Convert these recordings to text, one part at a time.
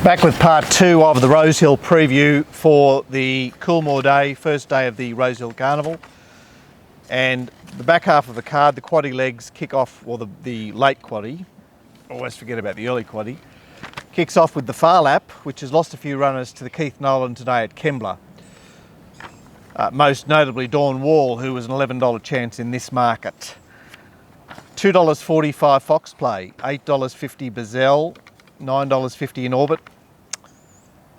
Back with part two of the Rosehill preview for the Coolmore Day, first day of the Rosehill Carnival. And the back half of the card, the quaddie legs kick off, or the late quaddie, always forget about the early quaddie, kicks off with the Far Lap, which has lost a few runners to the Keith Nolan today at Kembla. Most notably Dawn Wall, who was an $11 chance in this market. $2.45 Fox Play, $8.50 Bazelle, $9.50 in Orbit,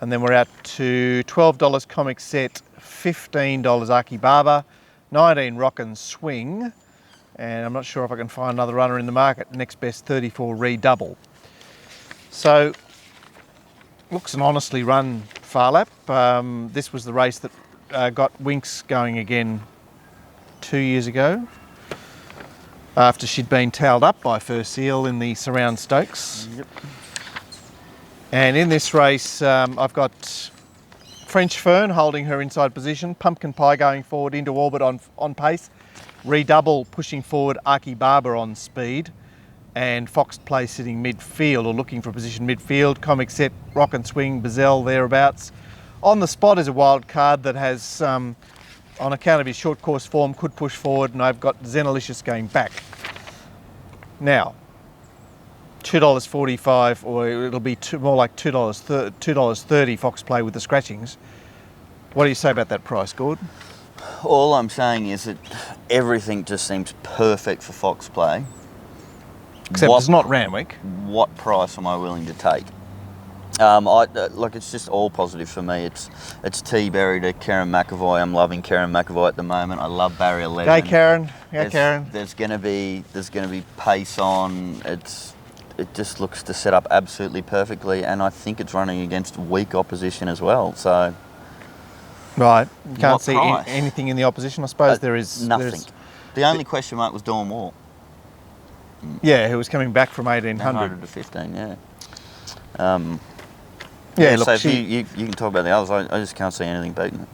and then we're out to $12 Comic Set, $15 Aki Barber, $19 Rock and Swing, and I'm not sure if I can find another runner in the market. Next best $34 Redouble. So looks an honestly run Far Lap. This was the race that got Winks going again 2 years ago, after she'd been tailed up by First Seal in the Surround Stokes. Yep. And in this race, I've got French Fern holding her inside position, Pumpkin Pie going forward into Orbit on pace, Redouble pushing forward, Aki Barber on speed, and Fox Play sitting midfield, or looking for a position midfield. Comic Set, Rock and Swing, Bazelle thereabouts. On the spot is a wild card that has, on account of his short course form, could push forward, and I've got Zenalicious going back. Now, $2.45, or it'll be more like $2.30 Fox Play with the scratchings. What do you say about that price, Gord? All I'm saying is that everything just seems perfect for Fox Play. Except it's not Randwick. What price am I willing to take? Look, it's just all positive for me. It's T-Berry to Karen McAvoy. I'm loving Karen McAvoy at the moment. I love Barrier 11. Go Karen. Go Karen. There's gonna be pace on. It just looks to set up absolutely perfectly, and I think it's running against weak opposition as well. So, right, you can't see anything in the opposition. I suppose there is nothing. The only question mark was Dawn Wall. Yeah, who was coming back from 1800 to 15. Yeah. Yeah. Look, so you can talk about the others. I just can't see anything beating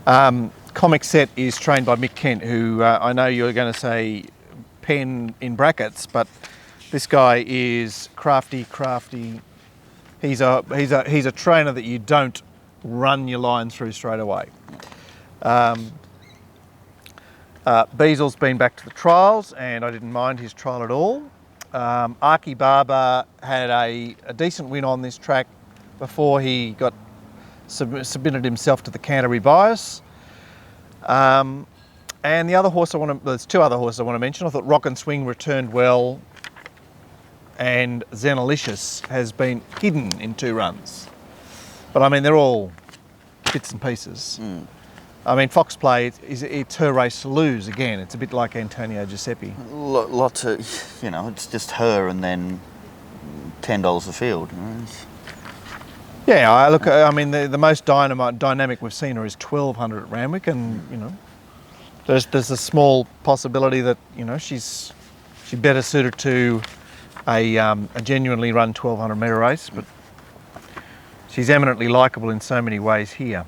it. Comic Set is trained by Mick Kent, who I know you're going to say pen in brackets, but this guy is crafty. He's a trainer that you don't run your line through straight away. Beasel's been back to the trials, and I didn't mind his trial at all. Aki Barber had a decent win on this track before he got submitted himself to the Canterbury bias. And the other horse there's two other horses I want to mention. I thought Rock and Swing returned well, and Zenalicious has been hidden in 2 runs. But I mean, they're all bits and pieces. I mean, Fox Play, it's her race to lose again. It's a bit like Antonio Giuseppe. Lots of, it's just her and then $10 a field. Yeah, I mean, the most dynamic we've seen her is 1200 at Randwick, and there's a small possibility that she's better suited to a genuinely run 1200 metre race, but she's eminently likeable in so many ways here.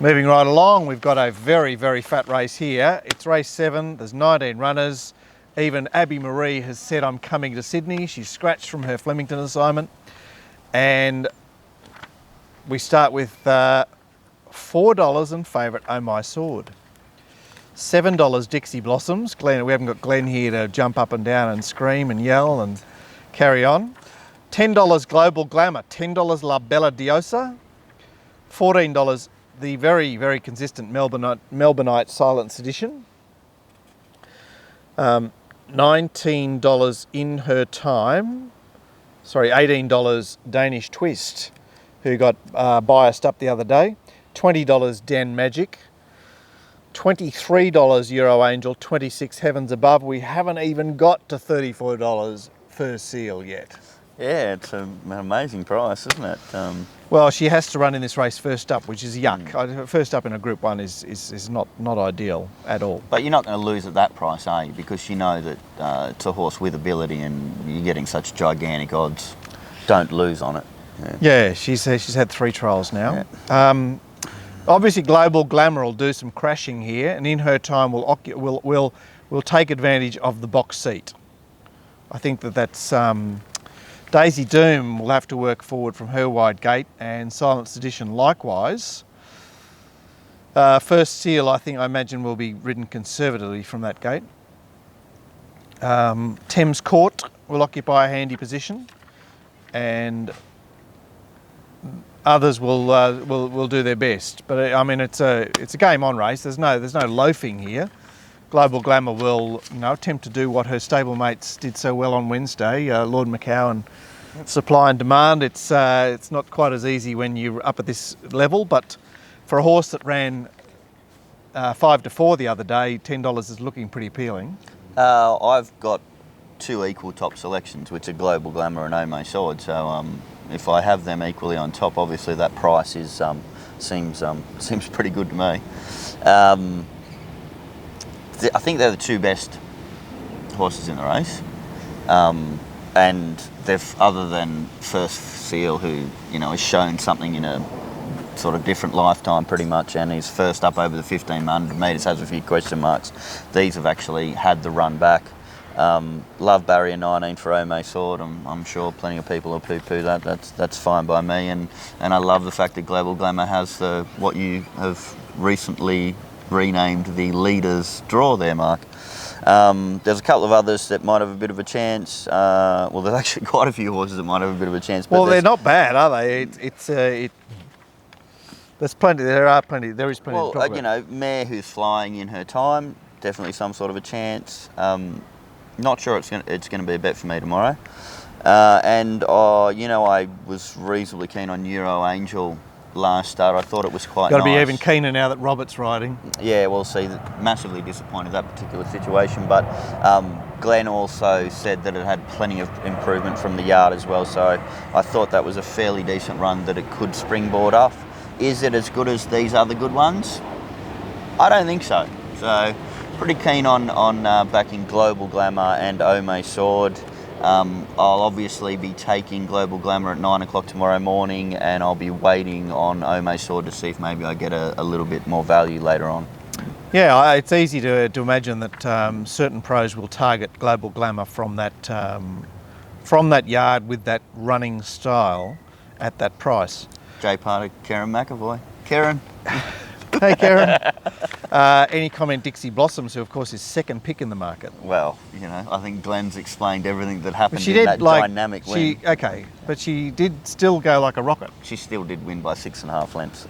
Moving right along, we've got a very, very fat race here. It's race 7, there's 19 runners. Even Abby Marie has said, I'm coming to Sydney. She's scratched from her Flemington assignment. And we start with $4 and favourite Oh My Sword. $7 Dixie Blossoms. Glenn, we haven't got Glenn here to jump up and down and scream and yell and carry on. $10 Global Glamour. $10 La Bella Diosa. $14 the very, very consistent Melbourneite Silent Sedition. $19 In Her Time. Sorry, $18 Danish Twist, who got biased up the other day. $20 Den Magic. $23 Euro Angel. $26 Heavens Above. We haven't even got to $34 First Seal yet. Yeah, it's an amazing price, isn't it? Well, she has to run in this race first up, which is yuck. First up in a Group 1 is not ideal at all. But you're not going to lose at that price, are you? Because you know that it's a horse with ability and you're getting such gigantic odds. Don't lose on it. Yeah, she's had 3 trials now. Yeah. Obviously, Global Glamour will do some crashing here, and In Her Time will take advantage of the box seat. I think that's Daisy Doom will have to work forward from her wide gate, and Silent Sedition likewise. First Seal, I imagine, will be ridden conservatively from that gate. Thames Court will occupy a handy position, and others will do their best. But I mean, it's a game on race. There's no loafing here. Global Glamour will attempt to do what her stablemates did so well on Wednesday. Lord McCowan, supply and demand. It's not quite as easy when you're up at this level, but for a horse that ran 5 to 4 the other day, $10 is looking pretty appealing. I've got 2 equal top selections, which are Global Glamour and Ome Sword. So if I have them equally on top, obviously that price is seems pretty good to me. I think they're the 2 best horses in the race, and they've, other than First Seal, who has shown something in a sort of different lifetime pretty much, and he's first up over the 1500 metres, has a few question marks. These have actually had the run back. Love barrier 19 for Ome Sword. I'm sure plenty of people will poo-poo that. That's fine by me, and I love the fact that Global Glamour has what you have recently renamed the Leaders Draw there, Mark. There's a couple of others that might have a bit of a chance. Well, there's actually quite a few horses that might have a bit of a chance. But well, they're not bad, are they? There's plenty. There is plenty. Well, to talk about. Mare who's flying in her time, definitely some sort of a chance. Not sure it's going to be a bet for me tomorrow. I was reasonably keen on Euro Angel last start. I thought it was quite nice. Got to be even keener now that Robert's riding. Yeah, we'll see. Massively disappointed that particular situation, but Glenn also said that it had plenty of improvement from the yard as well, so I thought that was a fairly decent run that it could springboard off. Is it as good as these other good ones? I don't think so. So pretty keen on backing Global Glamour and Ome Sword. I'll obviously be taking Global Glamour at 9 o'clock tomorrow morning, and I'll be waiting on Ome Sword to see if maybe I get a little bit more value later on. Yeah, it's easy to imagine that certain pros will target Global Glamour from that yard with that running style at that price. Jay Parter, Karen McAvoy. Karen. Hey, Karen. Any comment, Dixie Blossoms, who of course is second pick in the market? Well, I think Glenn's explained everything that happened in that dynamic win. Okay, but she did still go like a rocket. She still did win by 6.5 lengths.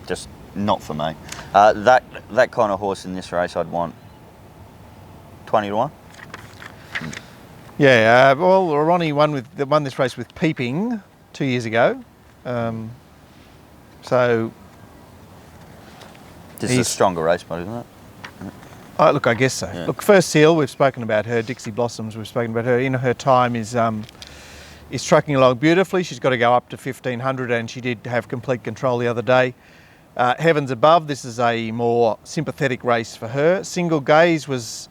Just not for me. That kind of horse in this race, I'd want 20 to 1. Yeah, well, Ronnie won this race with Peeping 2 years ago. So this is a stronger race, but isn't it? Look, I guess so. Yeah. Look, First Seal, we've spoken about her. Dixie Blossoms, we've spoken about her. In her time is trucking along beautifully. She's got to go up to 1500, and she did have complete control the other day. Heavens Above, this is a more sympathetic race for her. Single Gaze was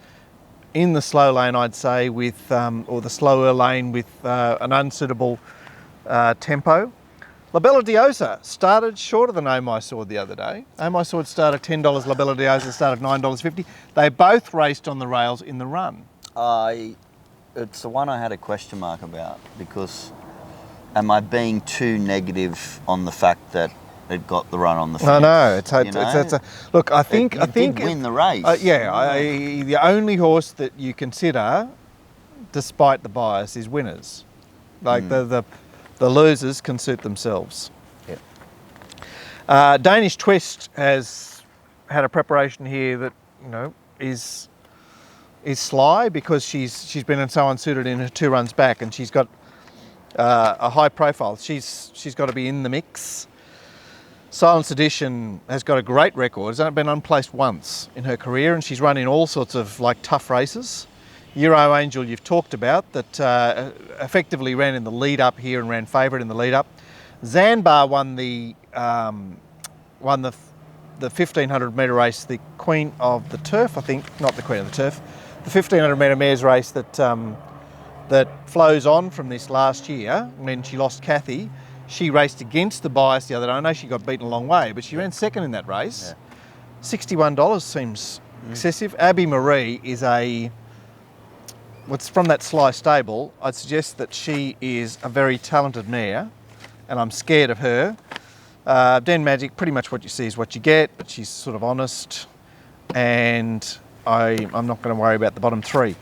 in the slow lane, I'd say, with or the slower lane with an unsuitable tempo. La Bella Diosa started shorter than Ome Sword the other day. Ome Sword started $10, La Bella Diosa started $9.50. They both raced on the rails in the run. It's the one I had a question mark about, because am I being too negative on the fact that it got the run on the fence? No. Look, I think did win the race. The only horse that you consider, despite the bias, is winners. Like the losers can suit themselves. Yep. Danish Twist has had a preparation here that is sly, because she's been so unsuited in her 2 runs back, and she's got a high profile. She's got to be in the mix. Silent Sedition has got a great record. Has only been unplaced once in her career, and she's run in all sorts of tough races. Euro Angel, you've talked about, that effectively ran in the lead up here and ran favourite in the lead up. Zanbar won the 1500 metre race, the Queen of the Turf, I think, not the Queen of the Turf, the 1500 metre mares race that flows on from this last year when she lost Kathy. She raced against the bias the other day. I know she got beaten a long way, but she ran second in that race. Yeah. $61 seems excessive. Abby Marie is what's from that Sly stable, I'd suggest that she is a very talented mare, and I'm scared of her. Den Magic, pretty much what you see is what you get, but she's sort of honest, and I'm not going to worry about the bottom three.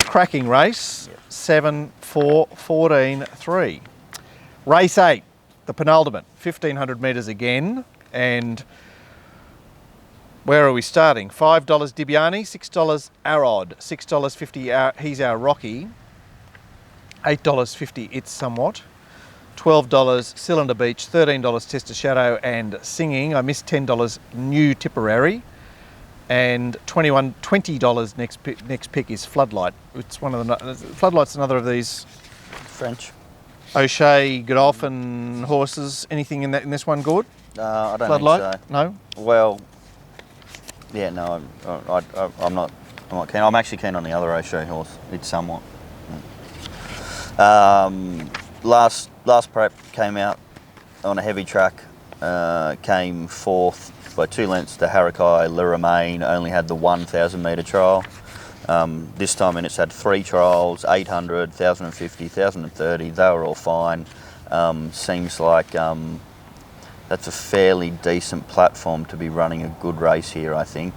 Cracking race, 7, 4, 14, 3. Race 8, the penultimate, 1500 metres again, and where are we starting? $5 Dibiani, $6 Arod, $6.50 He's Our Rocky, $8.50 It's Somewhat, $12 Cylinder Beach, $13 Tester Shadow and Singing. I missed $10 New Tipperary, and $20 next pick is Floodlight. It's one of the Floodlight's another of these French. O'Shea Godolphin horses. Anything in this one, Gord? I don't Floodlight? think so. No. Well, yeah, no, I'm not keen. I'm actually keen on the other O'Shea horse. It's Somewhat. Last prep came out on a heavy track. Came fourth by 2 lengths to Harakai. Le Romain only had the 1,000 metre trial. This time in it's had 3 trials, 800, 1,050, 1,030. They were all fine. Seems like that's a fairly decent platform to be running a good race here, I think.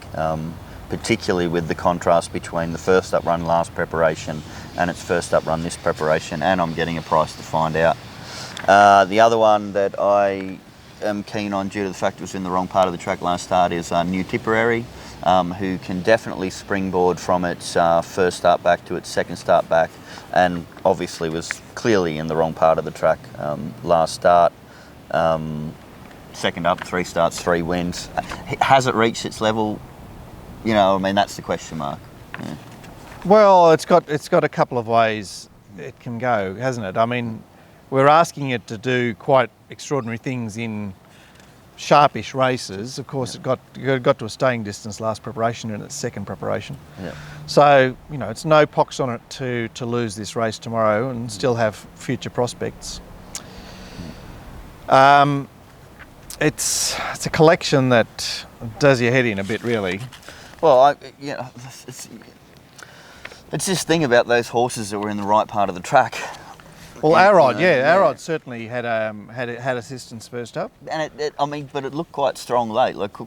Particularly with the contrast between the first up run last preparation and its first up run this preparation, and I'm getting a price to find out. The other one that I am keen on due to the fact it was in the wrong part of the track last start is New Tipperary, who can definitely springboard from its first start back to its second start back, and obviously was clearly in the wrong part of the track last start. Second up, 3 starts, 3 wins. Has it reached its level? You know, I mean, that's the question mark. Yeah. Well, it's got a couple of ways it can go, hasn't it? I mean, we're asking it to do quite extraordinary things in sharpish races. Of course, it got to a staying distance last preparation in its second preparation. Yeah. So, you know, it's no pox on it to lose this race tomorrow and still have future prospects. It's a collection that does your head in a bit, really. Well, it's this thing about those horses that were in the right part of the track. Well, Arod, Arod certainly had assistance first up, and but it looked quite strong late. Looked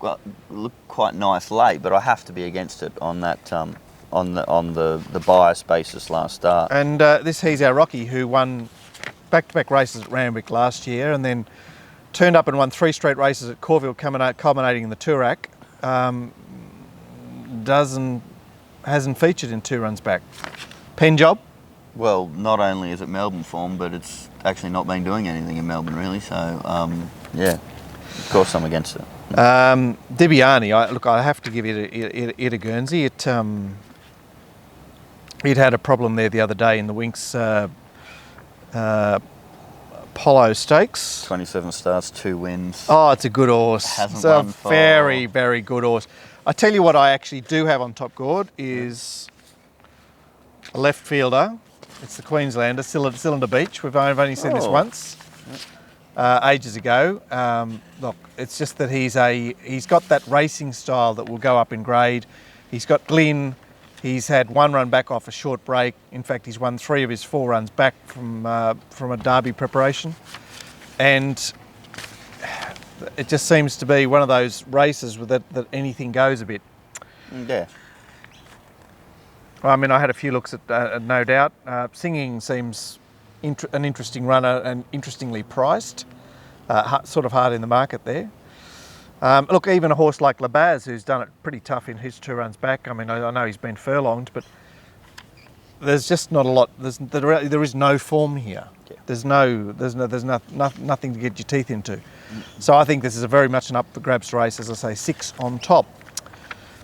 quite nice late. But I have to be against it on that on the bias basis last start. And this He's Our Rocky, who won back-to-back races at Randwick last year, and then turned up and won 3 straight races at Corville, culminating in the Toorak. Hasn't featured in 2 runs back. Pen job. Well, not only is it Melbourne form, but it's actually not been doing anything in Melbourne really. So yeah, of course I'm against it. Dibiani, I have to give it a Guernsey. It had a problem there the other day in the Winx Polo Stakes. 27 starts, 2 wins. Oh, it's a good horse. It's a very, very good horse. I tell you what I actually do have on top, Gord, is a left fielder. It's the Queenslander, Cylinder Beach. I've only seen this once, ages ago. Look, it's just that he's got that racing style that will go up in grade. He's got Glyn. He's had 1 run back off a short break. In fact, he's won 3 of his 4 runs back from a Derby preparation. And it just seems to be one of those races that anything goes a bit. Yeah. I mean, I had a few looks at No Doubt. Singing seems an interesting runner and interestingly priced. Sort of hard in the market there. Look, even a horse like Labaz, who's done it pretty tough in his 2 runs back. I mean, I know he's been furlonged, but there's just not a lot. There is no form here. Yeah. There's nothing to get your teeth into. So I think this is a very much an up for grabs race. As I say, 6 on top.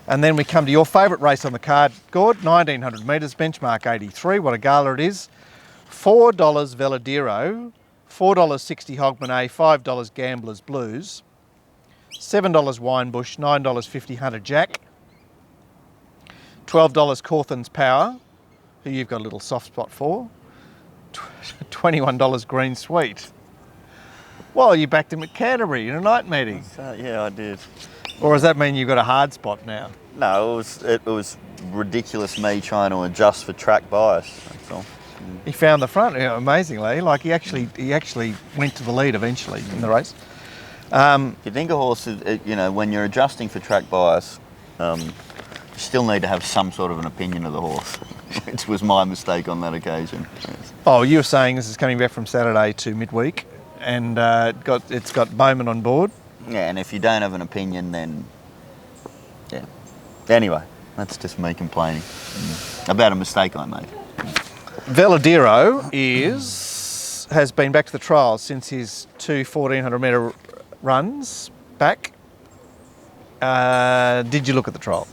And then we come to your favourite race on the card, Gord, 1,900 metres, benchmark 83. What a gala it is. $4 Veladero, $4.60 Hogmanay, $5 Gamblers Blues, $7 Winebush, $9.50 Hunter Jack, $12 Cawthon's Power, who you've got a little soft spot for, $21 Green Sweet. Well, you backed him at Canterbury in a night meeting. Yeah, I did. Or does that mean you've got a hard spot now? No, it was ridiculous me trying to adjust for track bias. That's all. He found the front, amazingly. Like he actually went to the lead eventually in the race. You think a horse, when you're adjusting for track bias, you still need to have some sort of an opinion of the horse, which was my mistake on that occasion. Yes. Oh, you were saying this is coming back from Saturday to midweek, and it's got Bowman on board. Yeah, and if you don't have an opinion, then yeah. Anyway, that's just me complaining about a mistake I made. Veladero has been back to the trials since his 2 1400 metre runs back. Did you look at the trial?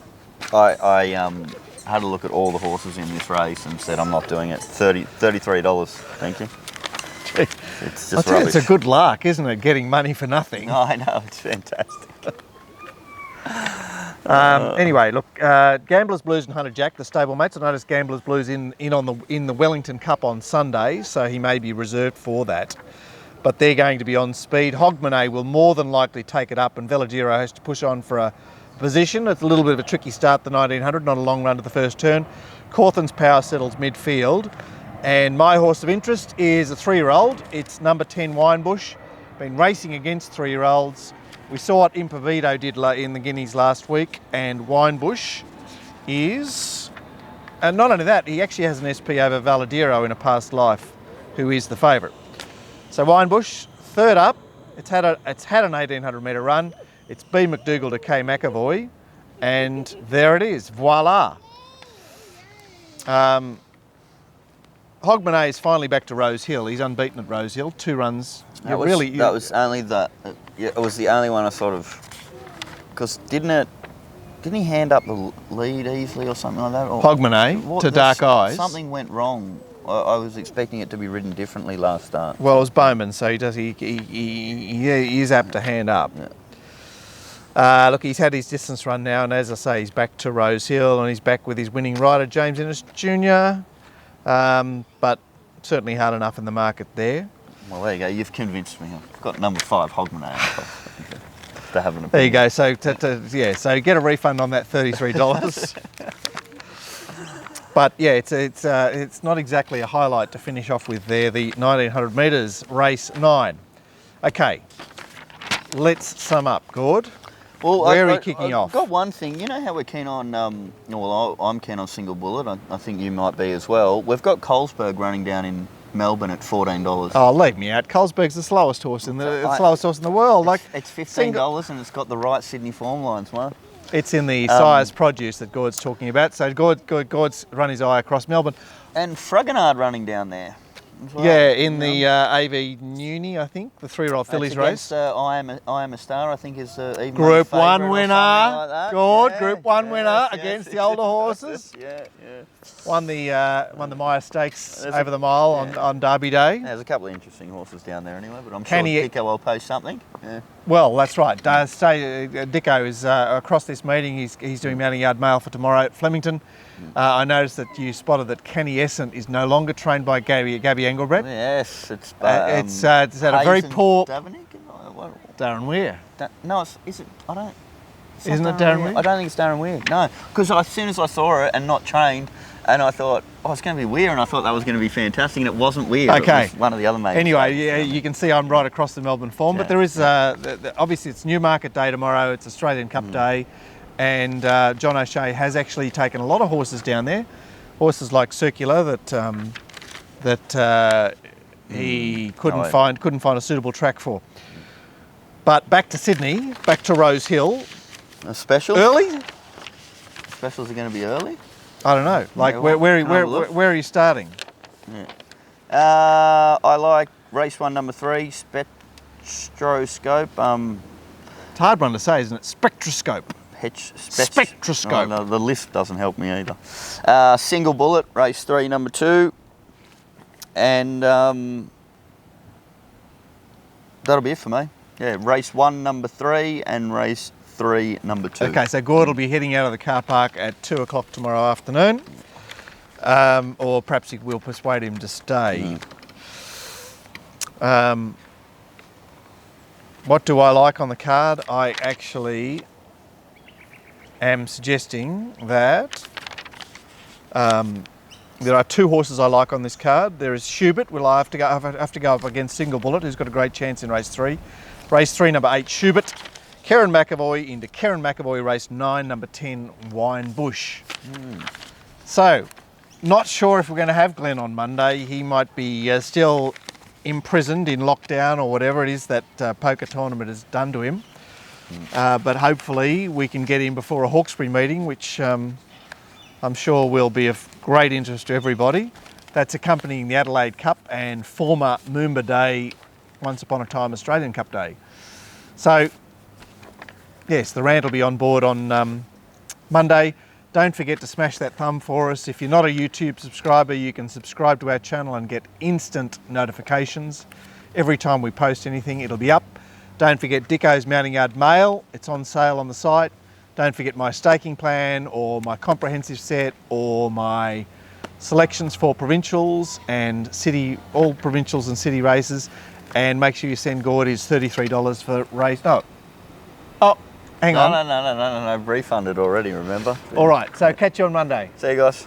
I had a look at all the horses in this race and said I'm not doing it. $33, thank you. It's just rubbish. It's a good lark, isn't it? Getting money for nothing. I know, it's fantastic. Anyway, look, Gamblers Blues and Hunter Jack, the stablemates. I noticed Gamblers Blues in the Wellington Cup on Sunday, so he may be reserved for that. But they're going to be on speed. Hogmanay will more than likely take it up, and Veladero has to push on for a position. It's a little bit of a tricky start, the 1900, not a long run to the first turn. Cawthon's Power settles midfield. And my horse of interest is a 3-year-old. It's number 10 Winebush. Been racing against 3-year-olds. We saw what Improvido did in the Guineas last week, and Winebush is... And not only that, he actually has an SP over Veladero in a past life, who is the favourite. So Winebush, third up. It's had an 1800 metre run. It's B. McDougall to K. McAvoy, and there it is. Voila. Hogmanay is finally back to Rosehill. He's unbeaten at Rosehill. 2 runs. It was only it was the only one I sort of, because didn't he hand up the lead easily or something like that? Or Hogmanay to Dark Eyes. Something went wrong. I was expecting it to be ridden differently last start. Well, it was Bowman, so he is apt to hand up. Yeah. Look, he's had his distance run now, and as I say, he's back to Rosehill, and he's back with his winning rider, James Ennis Jr. But certainly hard enough in the market there. Well, there you go. You've convinced me. I've got number 5 Hogmanay to have an opinion. There you go. So so get a refund on that $33. But yeah, it's not exactly a highlight to finish off with there. The 1900 metres, race 9. Okay, let's sum up, Gord. Well, where are you kicking off? I've got one thing. You know how we're keen on, I'm keen on Single Bullet. I think you might be as well. We've got Colesberg running down in Melbourne at $14. Oh, leave me out. Colesberg's the slowest horse in the world. It's $15 and it's got the right Sydney form lines, mate. It's in the size produce that Gord's talking about. So Gord's run his eye across Melbourne. And Fragonard running down there. Well, yeah, in the AV Newny, I think, the 3-year-old fillies race. I Am a Star, I think, is even Group 1 winner. Like Gord, Group 1 winner against the older horses. Yeah. Won the Maya Stakes over the mile on Derby Day. There's a couple of interesting horses down there anyway, but I'm sure Dicko will post something. Yeah. Well, that's right. Dicko is across this meeting. He's doing Mounting Yard Mail for tomorrow at Flemington. I noticed that you spotted that Kenny Essent is no longer trained by Gabby Engelbrett. Yes, it's had a very poor... Darren Weir. No, is it? I don't... Isn't it Darren Weir? I don't think it's Darren Weir. No, because as soon as I saw it and not trained, and I thought, it's going to be Weir, and I thought that was going to be fantastic, and it wasn't Weir. Okay. It was one of the other mates. Anyway, you can see I'm right across the Melbourne form, but there is obviously it's Newmarket Day tomorrow. It's Australian Cup Day, and John O'Shea has actually taken a lot of horses down there, horses like Circular that he couldn't find a suitable track for. But back to Sydney, back to Rosehill. A special? Early? Specials are going to be early? I don't know. Like, where are you starting? Yeah. I like race 1, number 3, Spectroscope. It's a hard one to say, isn't it? Spectroscope. Spectroscope. Oh, no, the list doesn't help me either. Single Bullet, race 3, number 2. And that'll be it for me. Yeah, race 1, number 3, and race 3, number 2. Okay, so Gord will be heading out of the car park at 2 o'clock tomorrow afternoon. Or perhaps we'll persuade him to stay. What do I like on the card? I actually am suggesting that there are 2 horses I like on this card. There is Schubert, will I have to go up against Single Bullet, who's got a great chance in race 3. Race 3, number 8, Schubert. Karen McAvoy into Karen McAvoy, race 9, number 10, Wine Bush. So, not sure if we're going to have Glenn on Monday. He might be still imprisoned in lockdown or whatever it is that poker tournament has done to him. But hopefully we can get him before a Hawkesbury meeting, which I'm sure will be of great interest to everybody. That's accompanying the Adelaide Cup and former Moomba Day, Once Upon a Time Australian Cup Day. So, yes, the rant will be on board on Monday. Don't forget to smash that thumb for us. If you're not a YouTube subscriber, you can subscribe to our channel and get instant notifications. Every time we post anything, it'll be up. Don't forget Dicko's Mounting Yard Mail. It's on sale on the site. Don't forget my staking plan or my comprehensive set or my selections for provincials and city, all provincials and city races. And make sure you send Gord his $33 for race. No. Oh, hang on. No, refunded already, remember? All right, so catch you on Monday. See you guys.